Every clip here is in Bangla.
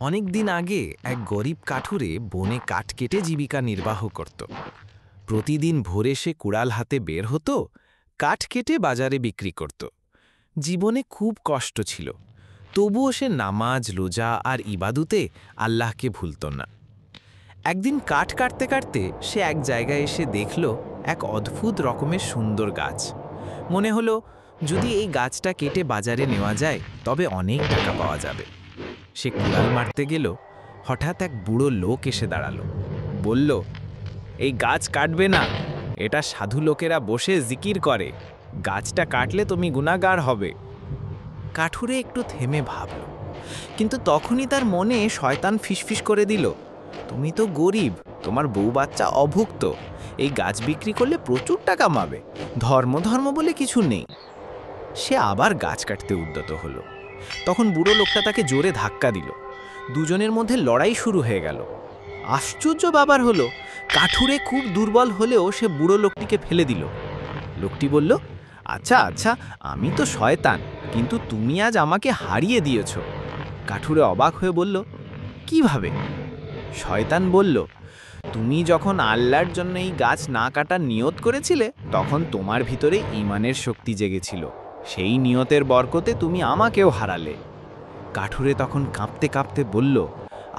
অনেক দিন আগে এক গরিব কাঠুরে বনে কাঠ কেটে জীবিকা নির্বাহ করত। প্রতিদিন ভোরে সে কুড়াল হাতে বের হতো, কাঠ কেটে বাজারে বিক্রি করত। জীবনে খুব কষ্ট ছিল, তবুও সে নামাজ, রোজা আর ইবাদুতে আল্লাহকে ভুলত না। একদিন কাঠ কাটতে কাটতে সে এক জায়গায় এসে দেখল এক অদ্ভুত রকমের সুন্দর গাছ। মনে হলো, যদি এই গাছটা কেটে বাজারে নেওয়া যায় তবে অনেক টাকা পাওয়া যাবে। সে কুড়াল মারতে গেল, হঠাৎ এক বুড়ো লোক এসে দাঁড়ালো। বলল, এই গাছ কাটবে না, এটা সাধু লোকেরা বসে জিকির করে, গাছটা কাটলে তুমি গুনাহগার হবে। কাঠুরে একটু থেমে ভাবল, কিন্তু তখনই তার মনে শয়তান ফিসফিস করে দিল, তুমি তো গরিব, তোমার বউ বাচ্চা অভুক্ত, এই গাছ বিক্রি করলে প্রচুর টাকা পাবে, ধর্ম ধর্ম বলে কিছু নেই। সে আবার গাছ কাটতে উদ্যত হলো। তখন বুড়ো লোকটা তাকে জোরে ধাক্কা দিল। দুজনের মধ্যে লড়াই শুরু হয়ে গেল। আশ্চর্য ব্যাপার হলো, কাঠুরে খুব দুর্বল হলেও সে বুড়ো লোকটিকে ফেলে দিল। লোকটি বলল, আচ্ছা আচ্ছা, আমি তো শয়তান, কিন্তু তুমি আজ আমাকে হারিয়ে দিয়েছ। কাঠুরে অবাক হয়ে বলল, কিভাবে? শয়তান বলল, তুমি যখন আল্লাহর জন্য এই গাছ না কাটার নিয়ত করেছিলে, তখন তোমার ভিতরে ঈমানের শক্তি জেগেছিল, সেই নিয়তের বরকতে তুমি আমাকেও হারালে। কাঠুরে তখন কাঁপতে কাঁপতে বলল,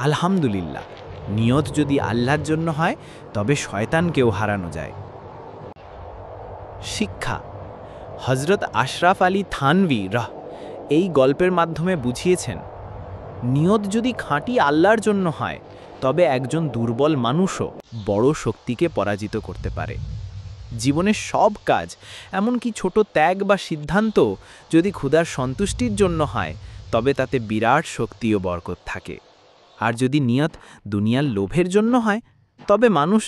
আলহামদুলিল্লাহ, নিয়ত যদি আল্লাহর জন্য হয় তবে শয়তানকেও হারানো যায়। শিক্ষা। হযরত আশরাফ আলী থানভী এই গল্পের মাধ্যমে বুঝিয়েছেন, নিয়ত যদি খাঁটি আল্লাহর জন্য হয় তবে একজন দুর্বল মানুষও বড় শক্তিকে পরাজিত করতে পারে। জীবনের সব কাজ, এমনকি ছোট ত্যাগ বা সিদ্ধান্ত যদি খোদার সন্তুষ্টির জন্য হয় তবে তাতে বিরাট শক্তি ও বরকত থাকে। আর যদি নিয়ত দুনিয়ার লোভের জন্য হয় তবে মানুষ